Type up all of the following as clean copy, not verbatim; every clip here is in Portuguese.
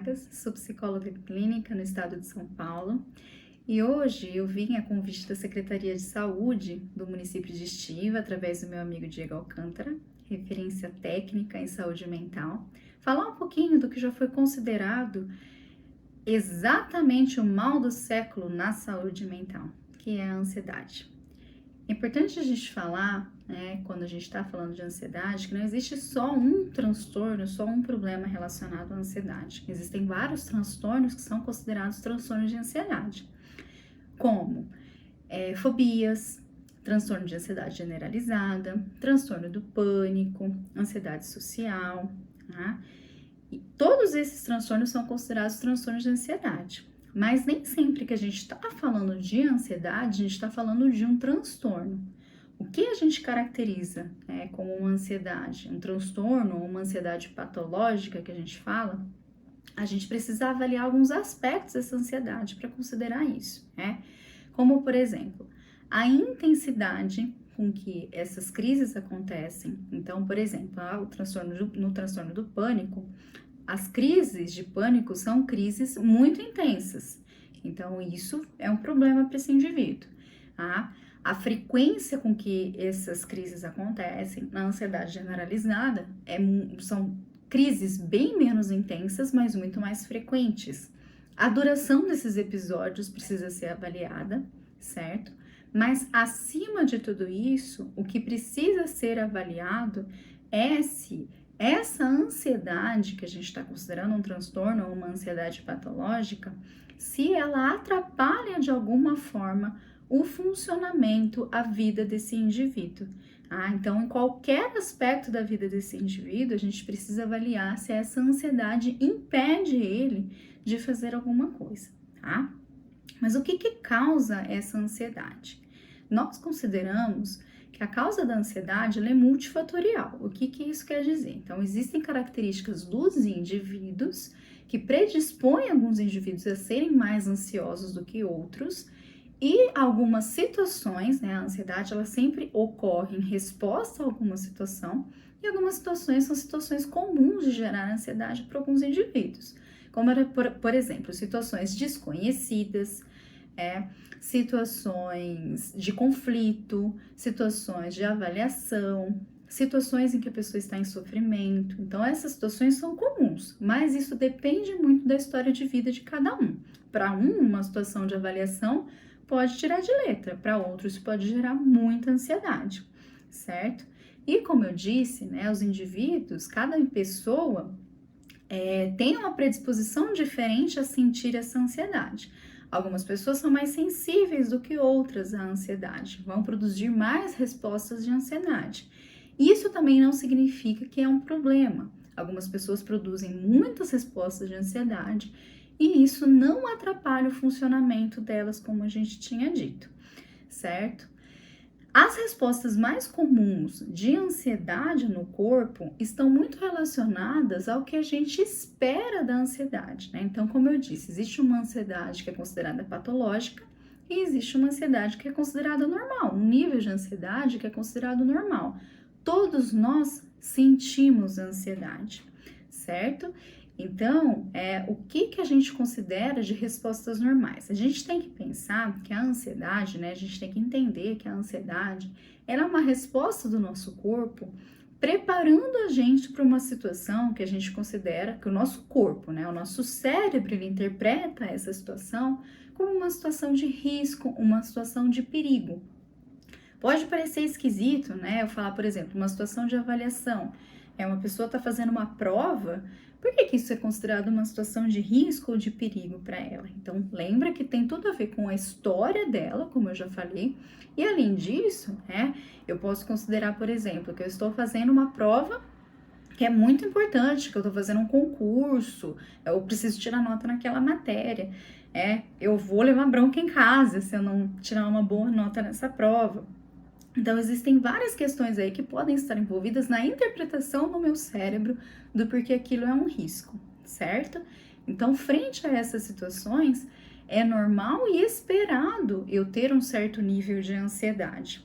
Chagas, sou psicóloga clínica no estado de São Paulo e hoje eu vim a convite da Secretaria de Saúde do município de Estiva, através do meu amigo Diego Alcântara, referência técnica em saúde mental, falar um pouquinho do que já foi considerado exatamente o mal do século na saúde mental, que é a ansiedade. É importante a gente falar, quando a gente está falando de ansiedade, que não existe só um transtorno, só um problema relacionado à ansiedade. Existem vários transtornos que são considerados transtornos de ansiedade, como fobias, transtorno de ansiedade generalizada, transtorno do pânico, ansiedade social, tá? E todos esses transtornos são considerados transtornos de ansiedade. Mas nem sempre que a gente está falando de ansiedade, a gente está falando de um transtorno. O que a gente caracteriza como uma ansiedade, um transtorno ou uma ansiedade patológica que a gente fala, a gente precisa avaliar alguns aspectos dessa ansiedade para considerar isso, Como, por exemplo, a intensidade com que essas crises acontecem. Então, por exemplo, no transtorno do pânico, as crises de pânico são crises muito intensas. Então, isso é um problema para esse indivíduo. A frequência com que essas crises acontecem na ansiedade generalizada são crises bem menos intensas, mas muito mais frequentes. A duração desses episódios precisa ser avaliada, certo? Mas, acima de tudo isso, o que precisa ser avaliado é se essa ansiedade, que a gente está considerando um transtorno ou uma ansiedade patológica, se ela atrapalha de alguma forma o funcionamento, a vida desse indivíduo. Então, em qualquer aspecto da vida desse indivíduo, a gente precisa avaliar se essa ansiedade impede ele de fazer alguma coisa, tá? Mas o que causa essa ansiedade? Nós consideramos que a causa da ansiedade é multifatorial. O que isso quer dizer? Então, existem características dos indivíduos que predispõem alguns indivíduos a serem mais ansiosos do que outros, e algumas situações, a ansiedade, ela sempre ocorre em resposta a alguma situação, e algumas situações são situações comuns de gerar ansiedade para alguns indivíduos, como, por exemplo, situações desconhecidas, situações de conflito, situações de avaliação, situações em que a pessoa está em sofrimento. Então, essas situações são comuns, mas isso depende muito da história de vida de cada um. Para uma situação de avaliação pode tirar de letra, para outros pode gerar muita ansiedade, certo? E como eu disse, os indivíduos, cada pessoa tem uma predisposição diferente a sentir essa ansiedade. Algumas pessoas são mais sensíveis do que outras à ansiedade, vão produzir mais respostas de ansiedade. Isso também não significa que é um problema. Algumas pessoas produzem muitas respostas de ansiedade e isso não atrapalha o funcionamento delas, como a gente tinha dito, certo? As respostas mais comuns de ansiedade no corpo estão muito relacionadas ao que a gente espera da ansiedade, Então, como eu disse, existe uma ansiedade que é considerada patológica e existe uma ansiedade que é considerada normal, um nível de ansiedade que é considerado normal. Todos nós sentimos ansiedade, certo? Então, o que a gente considera de respostas normais? A gente tem que pensar que a ansiedade, a gente tem que entender que a ansiedade ela é uma resposta do nosso corpo preparando a gente para uma situação que a gente considera que o nosso corpo, o nosso cérebro, ele interpreta essa situação como uma situação de risco, uma situação de perigo. Pode parecer esquisito, eu falar, por exemplo, uma situação de avaliação. Uma pessoa está fazendo uma prova, por que isso é considerado uma situação de risco ou de perigo para ela? Então, lembra que tem tudo a ver com a história dela, como eu já falei, e além disso, eu posso considerar, por exemplo, que eu estou fazendo uma prova que é muito importante, que eu estou fazendo um concurso, eu preciso tirar nota naquela matéria, eu vou levar bronca em casa se eu não tirar uma boa nota nessa prova. Então, existem várias questões aí que podem estar envolvidas na interpretação do meu cérebro do porquê aquilo é um risco, certo? Então, frente a essas situações, é normal e esperado eu ter um certo nível de ansiedade,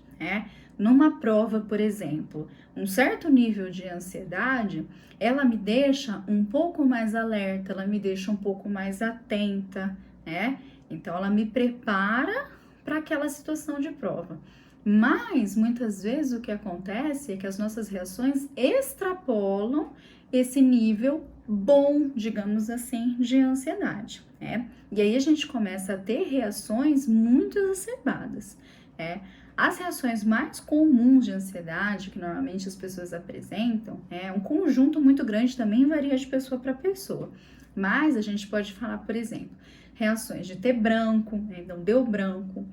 numa prova, por exemplo, um certo nível de ansiedade, ela me deixa um pouco mais alerta, ela me deixa um pouco mais atenta, né? Então, ela me prepara para aquela situação de prova. Mas, muitas vezes, o que acontece é que as nossas reações extrapolam esse nível bom, digamos assim, de ansiedade, né? E aí a gente começa a ter reações muito exacerbadas, né? As reações mais comuns de ansiedade, que normalmente as pessoas apresentam, é um conjunto muito grande, também varia de pessoa para pessoa. Mas a gente pode falar, por exemplo, reações de ter branco, né? Então deu branco,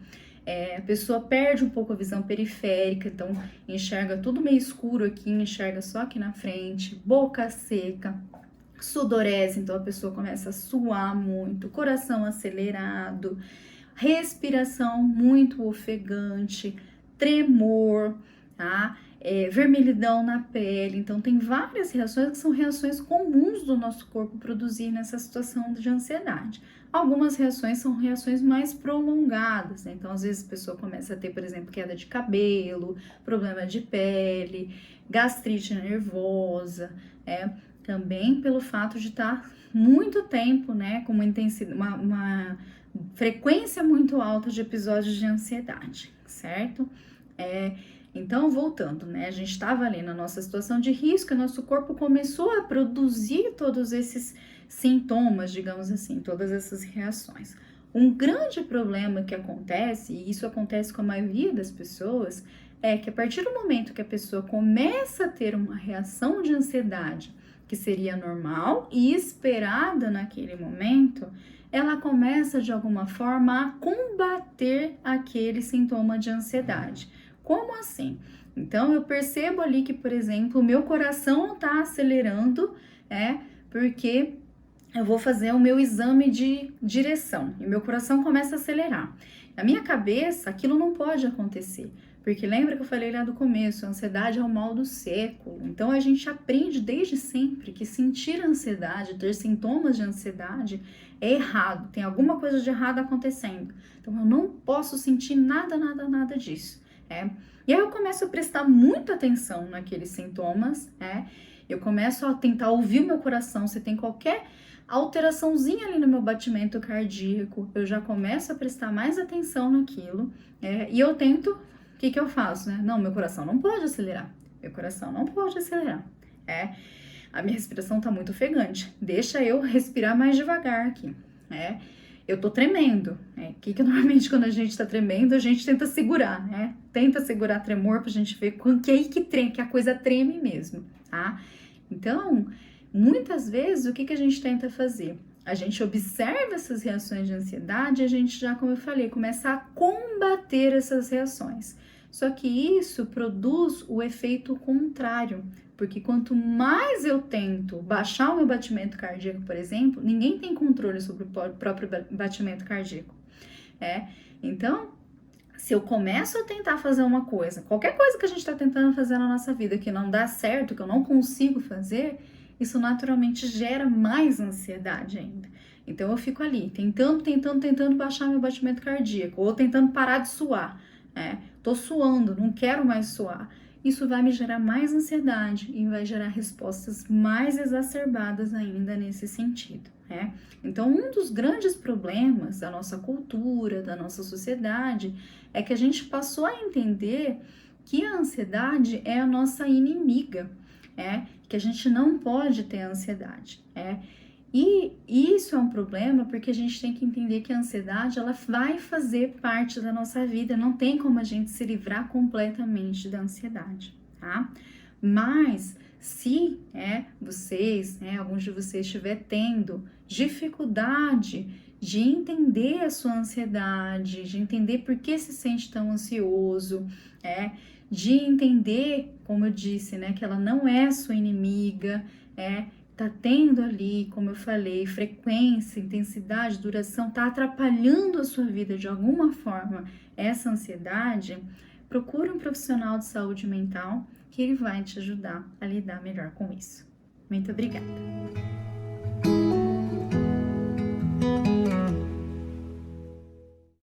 a pessoa perde um pouco a visão periférica, então enxerga tudo meio escuro aqui, enxerga só aqui na frente, boca seca, sudorese, então a pessoa começa a suar muito, coração acelerado, respiração muito ofegante, tremor, tá? Vermelhidão na pele. Então, tem várias reações que são reações comuns do nosso corpo produzir nessa situação de ansiedade. Algumas reações são reações mais prolongadas, né? Então, às vezes a pessoa começa a ter, por exemplo, queda de cabelo, problema de pele, gastrite nervosa, também pelo fato de estar muito tempo, né, com uma intensidade, uma frequência muito alta de episódios de ansiedade, certo? Então, voltando, né, a gente estava ali na nossa situação de risco e nosso corpo começou a produzir todos esses sintomas, digamos assim, todas essas reações. Um grande problema que acontece, e isso acontece com a maioria das pessoas, é que a partir do momento que a pessoa começa a ter uma reação de ansiedade, que seria normal e esperada naquele momento, ela começa de alguma forma a combater aquele sintoma de ansiedade. Como assim? Então eu percebo ali que, por exemplo, o meu coração está acelerando, porque eu vou fazer o meu exame de direção e meu coração começa a acelerar. Na minha cabeça, aquilo não pode acontecer. Porque lembra que eu falei lá do começo, a ansiedade é o mal do século. Então a gente aprende desde sempre que sentir ansiedade, ter sintomas de ansiedade é errado, tem alguma coisa de errado acontecendo. Então eu não posso sentir nada disso. E aí eu começo a prestar muita atenção naqueles sintomas, eu começo a tentar ouvir o meu coração, se tem qualquer alteraçãozinha ali no meu batimento cardíaco, eu já começo a prestar mais atenção naquilo, e eu tento. O que eu faço, né? Não, meu coração não pode acelerar. Meu coração não pode acelerar. A minha respiração tá muito ofegante. Deixa eu respirar mais devagar aqui. Eu tô tremendo. Que normalmente quando a gente tá tremendo, a gente tenta segurar, Tenta segurar tremor pra gente ver que aí que a coisa treme mesmo, tá? Então, muitas vezes, o que a gente tenta fazer? A gente observa essas reações de ansiedade e a gente já, como eu falei, começa a combater essas reações. Só que isso produz o efeito contrário, porque quanto mais eu tento baixar o meu batimento cardíaco, por exemplo, ninguém tem controle sobre o próprio batimento cardíaco. Então, se eu começo a tentar fazer uma coisa, qualquer coisa que a gente está tentando fazer na nossa vida que não dá certo, que eu não consigo fazer, isso naturalmente gera mais ansiedade ainda. Então eu fico ali, tentando baixar meu batimento cardíaco, ou tentando parar de suar. Tô suando, não quero mais suar. Isso vai me gerar mais ansiedade e vai gerar respostas mais exacerbadas ainda nesse sentido. Então, um dos grandes problemas da nossa cultura, da nossa sociedade, é que a gente passou a entender que a ansiedade é a nossa inimiga, que a gente não pode ter ansiedade. E isso é um problema porque a gente tem que entender que a ansiedade ela vai fazer parte da nossa vida, não tem como a gente se livrar completamente da ansiedade, tá? Mas se vocês, alguns de vocês estiver tendo dificuldade de entender a sua ansiedade, de entender por que se sente tão ansioso, de entender, como eu disse, que ela não é sua inimiga, tá tendo ali, como eu falei, frequência, intensidade, duração, tá atrapalhando a sua vida de alguma forma, essa ansiedade, procura um profissional de saúde mental que ele vai te ajudar a lidar melhor com isso. Muito obrigada!